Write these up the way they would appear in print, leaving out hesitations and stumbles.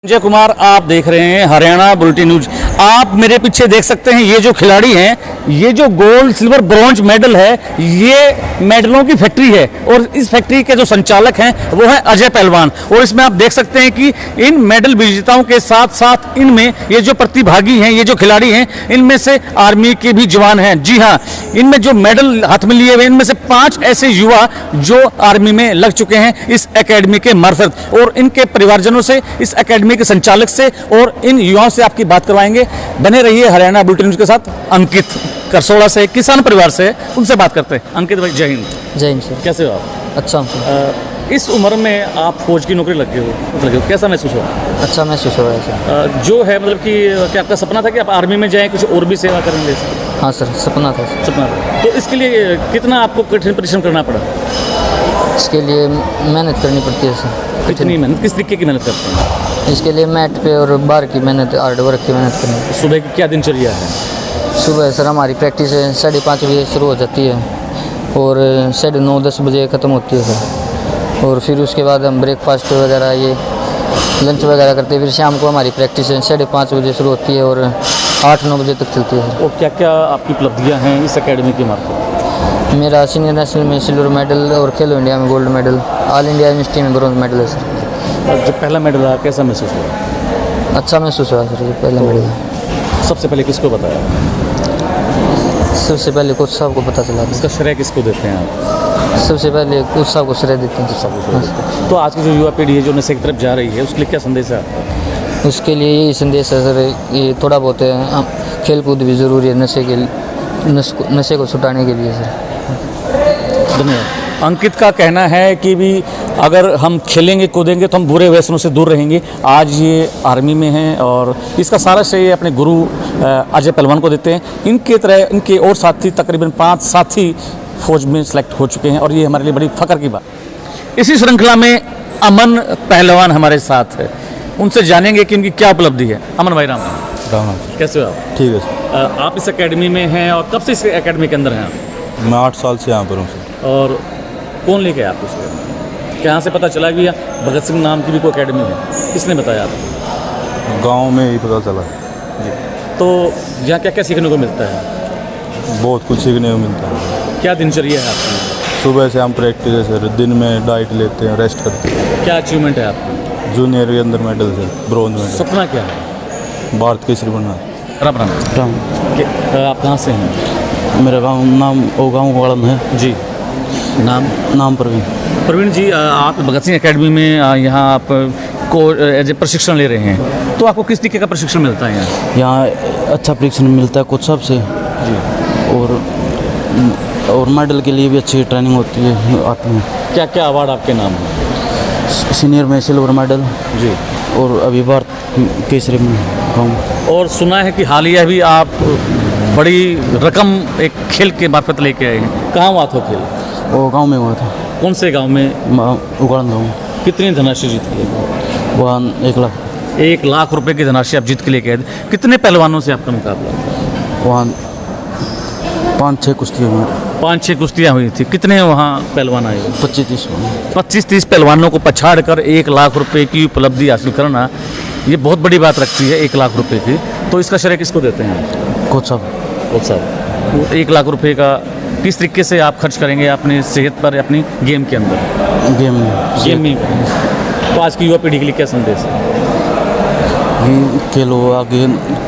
संजय कुमार, आप देख रहे हैं हरियाणा बुलेटिन न्यूज। आप मेरे पीछे देख सकते हैं ये जो खिलाड़ी हैं, ये जो गोल्ड सिल्वर ब्रॉन्ज मेडल है, ये मेडलों की फैक्ट्री है और इस फैक्ट्री के जो संचालक हैं वो है अजय पहलवान। और इसमें आप देख सकते हैं कि इन मेडल विजेताओं के साथ साथ इनमें ये जो प्रतिभागी हैं, ये जो खिलाड़ी हैं, इनमें से आर्मी के भी जवान हैं। जी हाँ, इनमें जो मेडल हाथ में लिए हुए इनमें से 5 ऐसे युवा जो आर्मी में लग चुके हैं इस एकेडमी के मार्फत, और इनके परिवारजनों से, इस एकेडमी के संचालक से और इन युवाओं से आपकी बात करवाएंगे। बने रहिए हरियाणा बुलेटिन न्यूज के साथ। अंकित करसोड़ा से, किसान परिवार से, उनसे बात करते हैं। अंकित भाई, जय हिंद। जय हिंद सर। कैसे हो आप? अच्छा हूँ सर। इस उम्र में आप फौज की नौकरी लगे हो, कैसा महसूस हुआ? अच्छा महसूस हो रहा है सर। जो है मतलब कि क्या आपका सपना था कि आप आर्मी में जाएं, कुछ और भी सेवा करेंगे? हाँ सर, सपना था सर। सपना था। तो इसके लिए कितना आपको कठिन परिश्रम करना पड़ा? इसके लिए मेहनत करनी पड़ती है सर। कितनी मेहनत, किस तरीके की मेहनत करते हैं? इसके लिए मैट पे और बाहर की मेहनत, हार्ड वर्क की मेहनत करनी है। सुबह की क्या दिनचर्या है? सुबह सर हमारी प्रैक्टिस 5:30 बजे शुरू हो जाती है और 9:30-10 बजे ख़त्म होती है सर। और फिर उसके बाद हम ब्रेकफास्ट वगैरह, ये लंच वगैरह करते हैं। फिर शाम को हमारी प्रैक्टिस 5:30 बजे शुरू होती है और 8-9 बजे तक चलती है। और क्या क्या आपकी उपलब्धियां हैं इस एकेडमी के मार्फत? मेरा सीनियर नेशनल में सिल्वर मेडल और खेलो इंडिया में gold medal, all India university में ब्रॉन्ज मेडल है सर। जो पहला मेडल रहा, कैसा महसूस हुआ? अच्छा महसूस हुआ सर। पहला मेडल सबसे पहले किसको बताया? सबसे पहले कोच साहब को पता चला। इसका श्रेय किसको देते हैं आप? सबसे पहले कोच साहब को श्रेय देते हैं। तो आज की जो युवा पीढ़ी है जो नशे की तरफ जा रही है, उसके लिए क्या संदेश है आपका? उसके लिए यही संदेश है सर, ये थोड़ा बहुत खेल कूद भी ज़रूरी है नशे को छुटाने के लिए सर। धन्यवाद। अंकित का कहना है कि भी अगर हम खेलेंगे कूदेंगे तो हम बुरे व्यसनों से दूर रहेंगे। आज ये आर्मी में हैं और इसका सारा श्रेय अपने गुरु अजय पहलवान को देते हैं। इनके तरह इनके और साथी, तकरीबन 5 साथी फौज में सेलेक्ट हो चुके हैं और ये हमारे लिए बड़ी फ़ख्र की बात। इसी श्रृंखला में अमन पहलवान हमारे साथ है, उनसे जानेंगे कि इनकी क्या उपलब्धि है। अमन भाई, राम राम। कैसे हो आप? ठीक है सर। आप इस एकेडमी में हैं और कब से इस एकेडमी के अंदर हैं आप? मैं 8 साल से यहाँ पर हूँ सर। और कौन लेके आया आपको इसके? कहाँ से पता चला कि भगत सिंह नाम की भी कोई एकेडमी है? किसने बताया आपको? गांव में ही पता चला जी। तो यहाँ क्या क्या सीखने को मिलता है? बहुत कुछ सीखने को मिलता है। क्या दिनचर्या है आपकी? सुबह से हम प्रैक्टिस है सर, दिन में डाइट लेते हैं, रेस्ट करते हैं। क्या अचीवमेंट है आपकी? जूनियर के अंदर मेडल सर, ब्रॉन्ज मेडल। सपना क्या है? भारत केसरी बनना। राम राम। आप कहाँ से हैं? मेरा गाँव वाड़न है जी। नाम प्रवीण जी, आप भगत सिंह एकेडमी में यहाँ आप को एज ए प्रशिक्षण ले रहे हैं, तो आपको किस तरीके का प्रशिक्षण मिलता है यहाँ? यहाँ अच्छा प्रशिक्षण मिलता है कोच साहब से जी। और मेडल के लिए भी अच्छी ट्रेनिंग होती है, आते हैं। क्या क्या अवार्ड आपके नाम है? सीनियर में सिल्वर मेडल जी, और अभी भारत केसरी में हूँ। और सुना है कि हालिया भी आप बड़ी रकम एक खेल के मार्फत लेके आए हैं। कहाँ हुआ था खेल? वो गांव में हुआ था। कौन से गांव में? उगाड़न गाँव। कितनी धनराशि जीत के? वहाँ 1 लाख। 1 लाख रुपए की धनराशि आप जीत के लेके आए। कितने पहलवानों से आपका मुकाबला? वहाँ 5-6 कुश्तियाँ हुई। 5-6 कुश्तियाँ हुई थी। कितने वहाँ पहलवान आए? 25-30 पहलवानों को पछाड़ कर 1 लाख रुपए की उपलब्धि हासिल करना, ये बहुत बड़ी बात रखती है, 1 लाख रुपए की। तो इसका श्रेय किसको देते हैं? कोच साहब। 1 लाख रुपए का किस तरीके से आप खर्च करेंगे अपनी सेहत पर, अपनी गेम के अंदर? गेम में। तो आज की युवा पीढ़ी के लिए क्या संदेश है?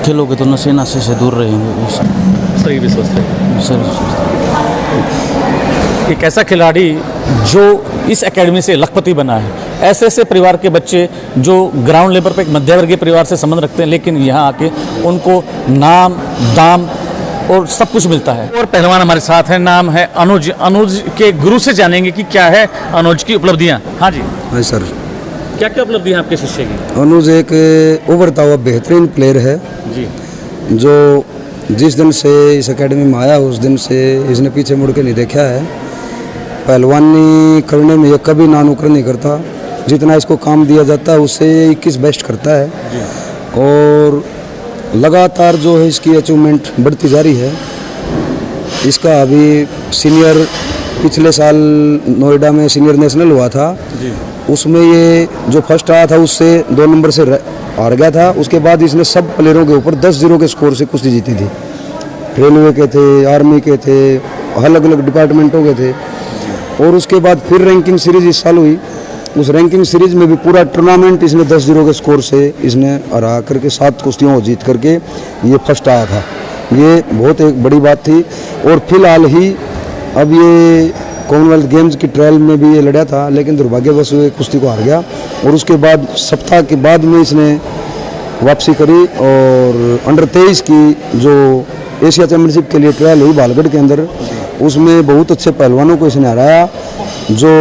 खेलोगे तो नशे से दूर रहेंगे। सही भी स्वस्थ है। सर, एक ऐसा खिलाड़ी जो इस एकेडमी से लखपति बना है। ऐसे ऐसे परिवार के बच्चे जो ग्राउंड लेवल पर एक मध्यवर्गीय परिवार से संबंध रखते हैं, लेकिन यहाँ आके उनको नाम, दाम और सब कुछ मिलता है। और पहलवान हमारे साथ है, नाम है अनुज। अनुज के गुरु से जानेंगे कि क्या है अनुज की उपलब्धियाँ। हाँ जी। हाँ सर। क्या क्या उपलब्धियाँ आपके शिष्य की? अनुज एक उभरता हुआ बेहतरीन प्लेयर है जी, जो जिस दिन से इस एकेडमी में आया उस दिन से इसने पीछे मुड़ के नहीं देखा है। पहलवानी करने में ये कभी नानुकर नहीं करता। जितना इसको काम दिया जाता है उससे 21 बेस्ट करता है जी। और लगातार जो है इसकी अचीवमेंट बढ़ती जा रही है। इसका अभी सीनियर पिछले साल नोएडा में सीनियर नेशनल हुआ था जी। उसमें ये जो फर्स्ट आया था उससे 2 नंबर से हार गया था। उसके बाद इसने सब प्लेयरों के ऊपर 10-0 के स्कोर से कुश्ती जीती थी। रेलवे के थे, आर्मी के थे, अलग अलग डिपार्टमेंटों के थे। और उसके बाद फिर रैंकिंग सीरीज इस साल हुई। उस रैंकिंग सीरीज में भी पूरा टूर्नामेंट इसने 10-0 के स्कोर से इसने हरा करके 7 कुश्तियों को जीत करके ये फर्स्ट आया था। ये बहुत एक बड़ी बात थी। और फिलहाल ही अब ये कॉमनवेल्थ गेम्स की ट्रायल में भी ये लड़ा था, लेकिन दुर्भाग्यवश ये कुश्ती को हार गया। और उसके बाद सप्ताह के बाद में इसने वापसी करी और अंडर 23 की जो एशिया चैम्पियनशिप के लिए ट्रायल हुई बालगढ़ के अंदर, उसमें बहुत अच्छे पहलवानों को इसने हराया। जो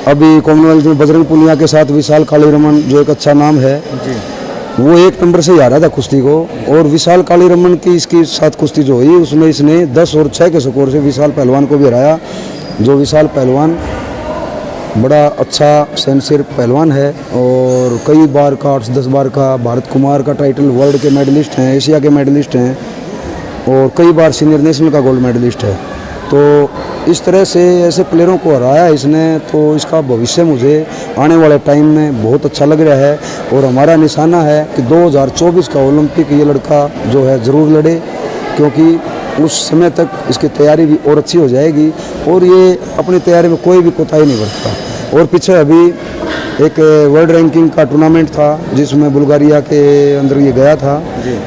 अभी कॉमनवेल्थ में बजरंग पुनिया के साथ विशाल काली रमन, जो एक अच्छा नाम है, वो 1 नंबर से ही हारा था कुश्ती को। और विशाल काली रमन की इसकी साथ कुश्ती जो हुई उसमें इसने 10 और 6 के स्कोर से विशाल पहलवान को भी हराया। जो विशाल पहलवान बड़ा अच्छा सेंसियर पहलवान है और कई बार का 8-10 बार का भारत कुमार का टाइटल, वर्ल्ड के मेडलिस्ट हैं, एशिया के मेडलिस्ट हैं और कई बार सीनियर नेशनल का गोल्ड मेडलिस्ट है। तो इस तरह से ऐसे प्लेयरों को हराया इसने, तो इसका भविष्य मुझे आने वाले टाइम में बहुत अच्छा लग रहा है। और हमारा निशाना है कि 2024 का ओलंपिक ये लड़का जो है ज़रूर लड़े, क्योंकि उस समय तक इसकी तैयारी भी और अच्छी हो जाएगी और ये अपनी तैयारी में कोई भी कोताही नहीं बरतता। और पीछे अभी एक वर्ल्ड रैंकिंग का टूर्नामेंट था जिसमें बुल्गारिया के अंदर ये गया था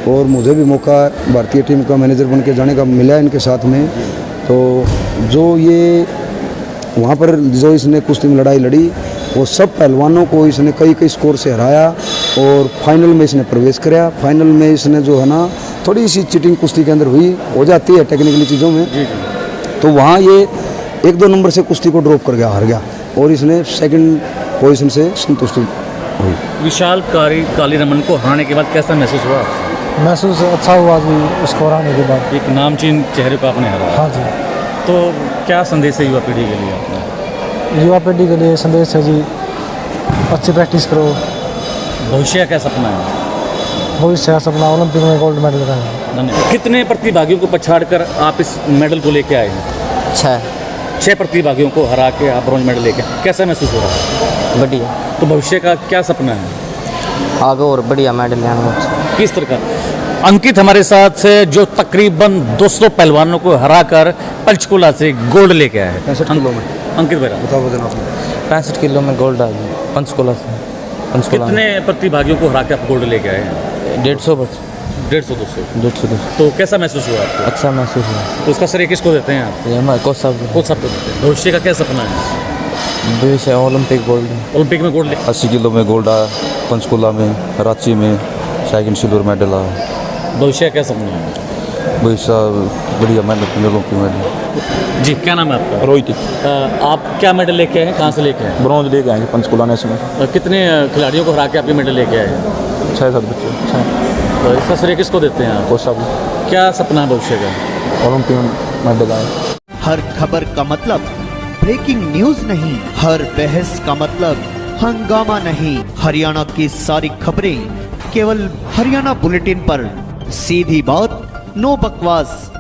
और मुझे भी मौका भारतीय टीम का मैनेजर बन के जाने का मिला इनके साथ में। तो जो ये वहाँ पर जो इसने कुश्ती में लड़ाई लड़ी वो सब पहलवानों को इसने कई स्कोर से हराया और फाइनल में इसने प्रवेश कराया। फाइनल में इसने जो है ना थोड़ी सी चीटिंग कुश्ती के अंदर हुई, हो जाती है टेक्निकली चीज़ों में, तो वहाँ ये 1-2 नंबर से कुश्ती को ड्रॉप कर गया, हार गया और इसने सेकंड पोजीशन से संतुष्टि हुई। विशाल काली रमन को हराने के बाद कैसा महसूस हुआ? महसूस अच्छा हुआ जी उसको हराने के बाद। एक नामचीन चेहरे को आपने हराया। हाँ जी। तो क्या संदेश है युवा पीढ़ी के लिए आपने? युवा पीढ़ी के लिए संदेश है जी, अच्छी प्रैक्टिस करो। भविष्य का सपना है? भविष्य का सपना ओलंपिक में गोल्ड मेडल का है। धन्यवाद। कितने प्रतिभागियों को पछाड़कर आप इस मेडल को लेके आए हैं? 6 प्रतिभागियों को हरा के आप ब्रॉन्ज मेडल लेके, कैसा महसूस हो रहा है? बढ़िया। तो भविष्य का क्या सपना है? आगे और बढ़िया मेडल लेना। किस तरह का? अंकित हमारे साथ है जो तकरीबन 200 पहलवानों को हराकर पंचकुला से गोल्ड लेके आया है। 65 किलो में। अंकित भाई बताओ वजन आपने? 65 किलो में गोल्ड आ गया पंचकुला से। कितने प्रतिभागियों को हरा के आप गोल्ड लेके आए हैं? 150 बस। 150-200। तो कैसा महसूस हुआ आपको? अच्छा महसूस हुआ। तो उसका श्रेय किसको देते हैं आप? ये हमारे कोच साहब कोच साहब को देते हैं। भविष्य का क्या सपना है? भविष्य ओलंपिक गोल्ड। ओलंपिक में गोल्ड 80 किलो में गोल्ड आया, पंचकुला में, रांची में सेकंड सिल्वर मेडल आया। भविष्य का क्या सपना है? भविष्य बढ़िया मेडल, ओलंपिक मेडल। जी, क्या नाम है आपका? रोहित। आप क्या मेडल लेके आए हैं, कहाँ से लेके आए हैं? ब्रॉन्ज लेके आएंगे पंचकुला नेशनल। कितने खिलाड़ियों को हरा के आप ये मेडल लेके आए हैं? 6-7 बच्चे। तो इसका श्रेय किसको देते हैं आप? कोच साहब। क्या सपना है भविष्य का? ओलंपिक मेडल आया। हर खबर का मतलब ब्रेकिंग न्यूज नहीं, हर बहस का मतलब हंगामा नहीं। हरियाणा की सारी खबरें केवल हरियाणा बुलेटिन पर। सीधी बात, नो बकवास।